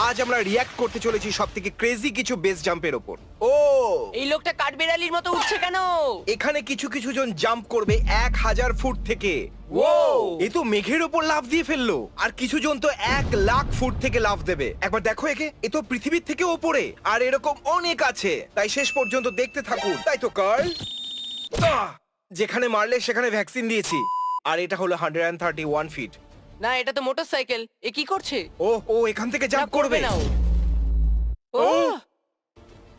আজ আমরা রিয়্যাক্ট করতে চলেছি সবথেকে ক্রেজি কিছু বেস জাম্পের উপর। ও এই লোকটা কাঠবিড়ালির মতো উঠছে কেন? এখানে কিছু কিছু জন জাম্প করবে 1000 ফুট থেকে। ও এ তো মেঘের উপর লাফ দিয়ে ফেললো। আর কিছু জন তো 1,00,000 ফুট থেকে লাফ দেবে। একবার দেখো একে, এ তো পৃথিবীর থেকে ওপরে। আর এরকম অনেক আছে, তাই শেষ পর্যন্ত দেখতে থাকুন। তাই তো কার্ল, যেখানে মারলে সেখানে ভ্যাকসিন দিয়েছি। আর এটা হলো 131 ফিট। না, এটা তো মোটরসাইকেল। এ কি করছে? ও ও এখান থেকে জাম্প করবে না ও।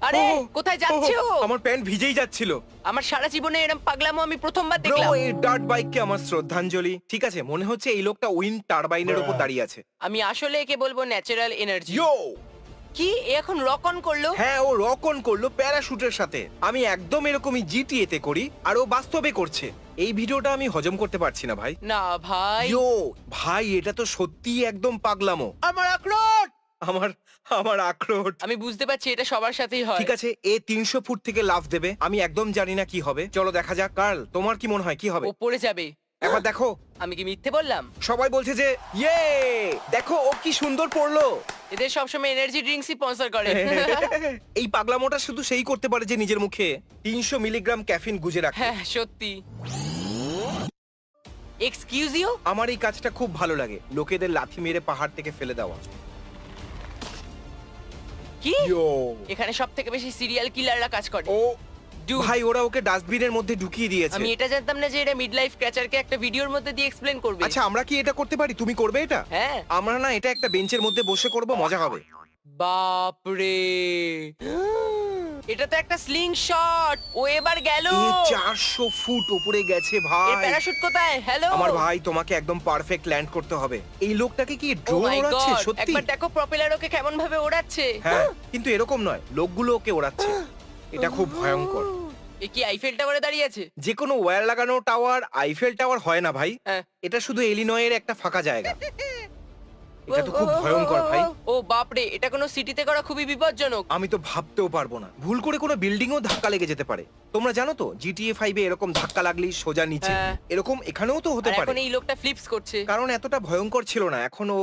আরে ও, কোথায় যাচ্ছে ও? আমার প্যান্ট ভিজেই যাচ্ছিল। আমার সারা জীবনে এরকম পাগলামো আমি প্রথমবার ব্রো, দেখলাম। এই ডার্ট বাইককে আমার শ্রদ্ধাঞ্জলি। ঠিক আছে, মনে হচ্ছে এই লোকটা উইন্ড টারবাইনের উপর দাঁড়িয়ে আছে। আমি আসলে একে বলবো ন্যাচারাল এনার্জি। ইয়ো, কি এ এখন রক অন করলো? হ্যাঁ ও রক অন করলো প্যারাশুটের সাথে। আমি একদম এরকমই জিটিএ তে করি, আর ও বাস্তবে করছে। এই ভিডিওটা আমি হজম করতে পারছি না ভাই। না ভাই, ইয়ো ভাই, এটা তো সত্যিই একদম পাগলামো। আমার আক্রোট, আমার আক্রোট। আমি বুঝতে পারছি এটা সবার সাথেই হয়। ঠিক আছে, এ 300 ফুট থেকে লাফ দেবে। আমি একদম জানি না কি হবে, চলো দেখা যাক। কার্ল, তোমার কি মনে হয় কি হবে? ও পড়ে যাবে। একবার দেখো। আমি কি মিথ্যে বললাম? সবাই বলছে যে ইয়ে, দেখো ও কি সুন্দর পড়লো। এদের সবসময় এনার্জি ড্রিঙ্কস স্পন্সর করে। এই পাগলামোটা শুধু সেই করতে পারে যে নিজের মুখে 300 মিলিগ্রাম ক্যাফিন গুজে রাখে। হ্যাঁ সত্যি। Excuse you? আমার এই কাজটা খুব ভালো লাগে, লোকেদের লাথি মেরে পাহাড় থেকে ফেলে দেওয়া। কি? ইয়ো, এখানে সব থেকে বেশি সিরিয়াল কিলাররা কাজ করে। ও Dude, ভাই, ওরা ওকে ডাস্টবিনের মধ্যে ঢুকিয়ে দিয়েছে। আমি এটা জানতাম না যে এটা মিড লাইফ ক্র্যাচারকে একটা ভিডিওর মধ্যে দিয়ে এক্সপ্লেন করবে। আচ্ছা, আমরা কি এটা করতে পারি? তুমি করবে এটা? হ্যাঁ। আমরা না এটা একটা বেঞ্চের মধ্যে বসে করব, মজা হবে। বাপ রে, এটা তো একটা স্লিং শট। ও এবার গেল। এ 400 ফুট উপরে গেছে এর ভাই। প্যারাশুট কোথায়? হ্যালো আমার ভাই, তোমাকে একদম পারফেক্ট ল্যান্ড করতে হবে। এই লোকটাকে কি ও ড্রোন মাই ওড়াচ্ছে গড, সত্যি? একবার দেখো প্রপেলার ওকে কেমন ভাবে ওড়াচ্ছে। হ্যাঁ, কিন্তু এরকম নয়, লোকগুলো ওকে ওড়াচ্ছে। এটা খুব ভয়ঙ্কর। এ কি আইফেল টাওয়ারে দাঁড়িয়ে আছে? যে কোনো ওয়্যার লাগানো টাওয়ার আইফেল টাওয়ার হয় না ভাই। হ্যাঁ। এটা শুধু এলিনয়ের একটা ফাঁকা জায়গা। এটা তো খুব ভয়ঙ্কর ভাই। ও বাপ রে, এটা কোনো সিটিতে করা খুবই বিপজ্জনক। আমি তো ভাবতেও পারবো না, ভুল করে কোনো বিল্ডিংও ধাক্কা লেগে যেতে পারে। তোমরা জানো তো জিটিএ 5 এ এরকম ধাক্কা লাগলেই সোজা নিচে। হ্যাঁ। এরকম এখানেও তো হতে আর পারে। এখন এই লোকটা ফ্লিপস করছে। কারণ এতটা ভয়ঙ্কর ছিল না, এখন ও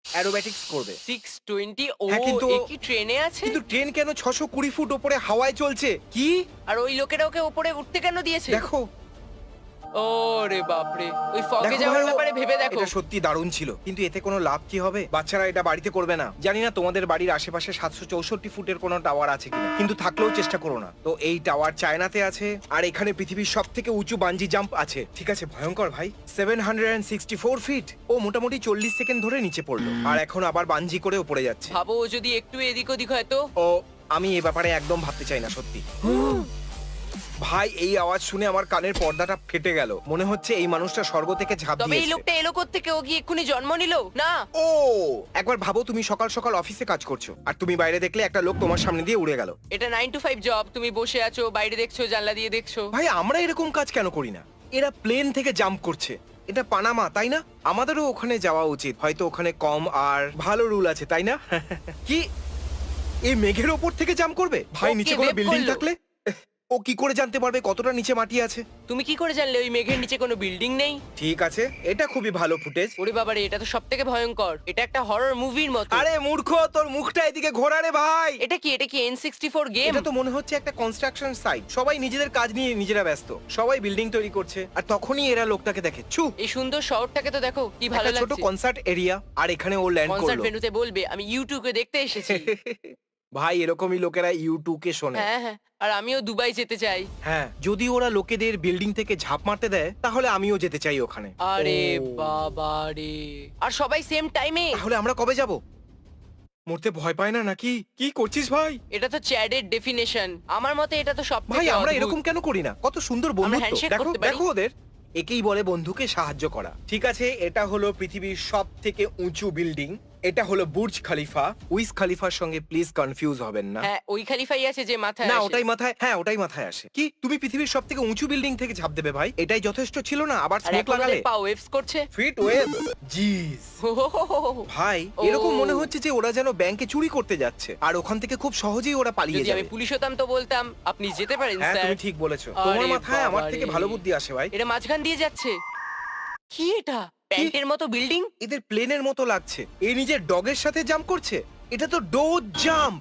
অ্যারোব্যাটিক্স করবে। 620। ও হ্যাঁ, কিন্তু এ কি ট্রেনে আছে? কিন্তু ট্রেন কেন 620 ফুট উপরে হাওয়ায় চলছে? কি? আর ওই লোকেরা ওকে উপরে উঠতে কেন দিয়েছে? দেখো ওরে বাপ রে, ওই ফগে দেখো যাওয়ার ভাই, ব্যাপারে ভেবে দেখো। এটা সত্যি দারুণ ছিল, কিন্তু এতে কোনো লাভ কি হবে? বাচ্চারা এটা বাড়িতে করবে না। জানি না তোমাদের বাড়ির আশেপাশে 764 ফুটের কোনো টাওয়ার আছে কিনা, কিন্তু থাকলেও চেষ্টা করো না। তো এই টাওয়ার চায়নাতে আছে, আর এখানে পৃথিবীর সবথেকে উঁচু বানজি জাম্প আছে। ঠিক আছে, ভয়ঙ্কর ভাই। 764 ফিট। ও মোটামুটি 40 সেকেন্ড ধরে নিচে পড়লো, আর এখন আবার বানজি করে উপরে যাচ্ছে। ভাবো ও যদি একটু এদিক ওদিক হয় তো। ও, আমি এ ব্যাপারে একদম ভাবতে চাই না সত্যি। ভাই, এই আওয়াজ শুনে আমার কানের পর্দাটা ফেটে গেল। মনে হচ্ছে এই মানুষটা স্বর্গ থেকে ঝাঁপ তবে এই দিয়েছে। লোকটা এলো কোত্থেকে? ও কি এক্ষুনি জন্ম নিল? না। ও, একবার ভাবো, তুমি সকাল সকাল অফিসে কাজ করছো, আর তুমি বাইরে দেখলে একটা লোক তোমার সামনে দিয়ে উড়ে গেল। এটা 9 to 5 জব। তুমি বসে আছো, বাইরে দেখছো, জানলা দিয়ে দেখছো। ভাই, আমরা এরকম কাজ কেন করি না? এরা প্লেন থেকে জাম্প করছে। এটা পানামা, তাই না? আমাদেরও ওখানে যাওয়া উচিত। হয়তো ওখানে কম আর ভালো রুল আছে, তাই না? কি, এই মেঘের ওপর থেকে জাম্প করবে? ভাই, ওকে, নিচে কোনো wave বিল্ডিং করলো। থাকলে ও কি করে জানতে পারবে কতটা নিচে মাটি আছে? তুমি কি করে জানলে ওই মেঘের নিচে কোনো বিল্ডিং নেই? ঠিক আছে, এটা খুবই ভালো ফুটেজ। ওরে বাবারে, এটা তো সবথেকে ভয়ঙ্কর। এটা একটা হরর মুভির মতো। আরে মূর্খ, তোর মুখটা এদিকে ঘোরা রে ভাই। এটা কি N64 গেম? এটা তো মনে হচ্ছে একটা কনস্ট্রাকশন সাইট। সবাই নিজেদের কাজ নিয়ে নিজেরা ব্যস্ত, সবাই বিল্ডিং তৈরি করছে, আর তখনই এরা লোকটাকে দেখে। ছু, এই সুন্দর শহরটাকে তো দেখো, কি ভালো একটা ছোট লাগছে। কনসার্ট এরিয়া, আর এখানে ও ল্যান্ড কনসার্ট করলো। ভেন্যুতে বলবে আমি ইউটিউবে দেখতে এসেছি। ভাই, এরকমই লোকেরা ইউটিউব কে শোনে। হ্যাঁ হ্যাঁ, আর আমিও দুবাই যেতে চাই। হ্যাঁ, যদি ওরা লোকেদের বিল্ডিং থেকে ঝাঁপ মারতে দেয়, তাহলে আমিও যেতে চাই ওখানে। আরে ও, বাবা রে, আর সবাই সেম টাইমে। তাহলে আমরা কবে যাব? মরতে ভয় পায় না নাকি? কি করছিস ভাই? এটা তো চ্যাডের ডেফিনেশন। আমার মতে এটা তো সব ভাই, আমরা এরকম কেন করি না? কত সুন্দর বন্ধুত্ব। handshake দেখো করতে পারি। দেখো ওদের, একেই বলে বন্ধুকে সাহায্য করা। ঠিক আছে, এটা হলো পৃথিবীর সব থেকে উঁচু বিল্ডিং। এটা হলো বুর্জ খলিফা। উইজ খলিফার সঙ্গে প্লিজ কনফিউজ হবেন না। হ্যাঁ, ওই খালিফাই আছে যে মাথায় না, আসে। ওটাই মাথায়, হ্যাঁ ওটাই মাথায় আসে। কি, তুমি পৃথিবীর সব থেকে উঁচু বিল্ডিং থেকে ঝাঁপ দেবে ভাই? এটাই যথেষ্ট ছিল না? আবার আর স্মোক এখন লাগালে? ওদের পা ওয়েভস করছে। ফিট ওয়েভ, জিস। ভাই, এরকম ও। মনে হচ্ছে যে ওরা যেন ব্যাংকে চুরি করতে যাচ্ছে, আর ওখান থেকে খুব সহজেই ওরা পালিয়ে যদি যাবে। আমি পুলিশ হতাম তো বলতাম আপনি যেতে পারেন হ্যাঁ, স্যার। তুমি ঠিক বলেছো। তোমার আরে মাথায় আমার বাবা থেকে রে। ভালো বুদ্ধি আসে ভাই। এটা মাঝখান দিয়ে যাচ্ছে। কি এটা? প্যান্টের মতো বিল্ডিং। এদের প্লেনের মতো লাগছে। এই নিজের ডগের সাথে জাম্প করছে। এটা তো ডোজ জাম্প।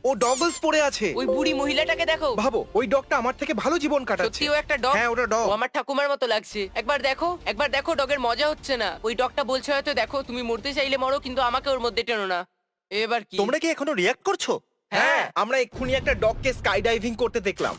ও ডগলস পরে আছে। ওই বুড়ি মহিলাটাকে দেখো। ভাবো ওই ডগটা আমার থেকে ভালো জীবন কাটাচ্ছে। সত্যি ও একটা ডগ। হ্যাঁ ওটা ডগ। ও আমার ঠাকুমার মতো লাগছে। একবার দেখো ডগের মজা হচ্ছে না। ওই ডগটা বলছে হয়তো দেখো তুমি মরতে চাইলে মরো, কিন্তু আমাকে ওর মধ্যে টেনো না। এবার কি? তোমরা কি এখনো রিয়াক্ট করছো? হ্যাঁ আমরা এক্ষুনি একটা ডগকে স্কাই ডাইভিং করতে দেখলাম।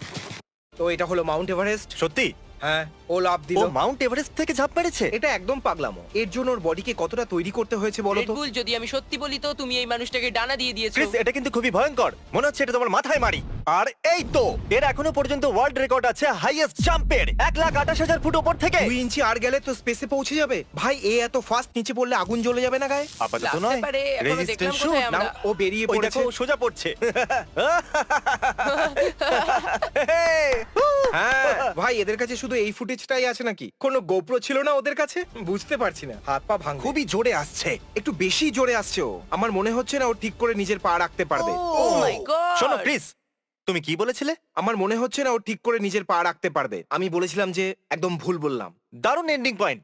তো এটা হলো মাউন্ট এভারেস্ট। সত্যি? হ্যাঁ ও লাফ ও দিল। মাউন্ট এভারেস্ট থেকে ঝাঁপ মেরেছে? এটা একদম পাগলামো। এর জন্য ওর বডিকে কতটা তৈরি করতে হয়েছে বলো রেড তো। বুল, যদি আমি সত্যি বলি তো তুমি এই মানুষটাকে ডানা দিয়ে দিয়েছো। ক্রিস, এটা কিন্তু খুবই ভয়ঙ্কর। মনে হচ্ছে এটা তোমার মাথায় মারি। আর এই তো এর এখনো পর্যন্ত ওয়ার্ল্ড রেকর্ড আছে হাইয়েস্ট জাম্পের, 1,28,000 ফুট উপর থেকে। 2 ইঞ্চি আর গেলে তো স্পেসে পৌঁছে যাবে। ভাই এ এত ফাস্ট নিচে পড়লে আগুন জ্বলে যাবে না গায়ে? আপাতত লাগতে নয়। পারে, এখনো দেখলাম রেজিস্ট্যান্স কোথায় শুট। না আমরা। ও বেরিয়ে ওই পড়েছে। দেখো ও সোজা পড়ছে। হ্যাঁ ভাই এদের কাছে শুধু এই ফুটেজটাই আছে নাকি? কোনো গোপ্রো ছিল না ওদের কাছে? বুঝতে পারছি না। হাত পা ভাঙবে। খুবই জোরে আসছে। একটু বেশি জোরে আসছে ও। আমার মনে হচ্ছে না ও ঠিক করে নিজের পা রাখতে পারবে। ও মাই গড। শোনো ক্রিস, তুমি কি বলেছিলে? আমার মনে হচ্ছে না ও ঠিক করে নিজের পা রাখতে পারবে। আমি বলেছিলাম যে একদম ভুল বললাম। দারুণ এন্ডিং পয়েন্ট।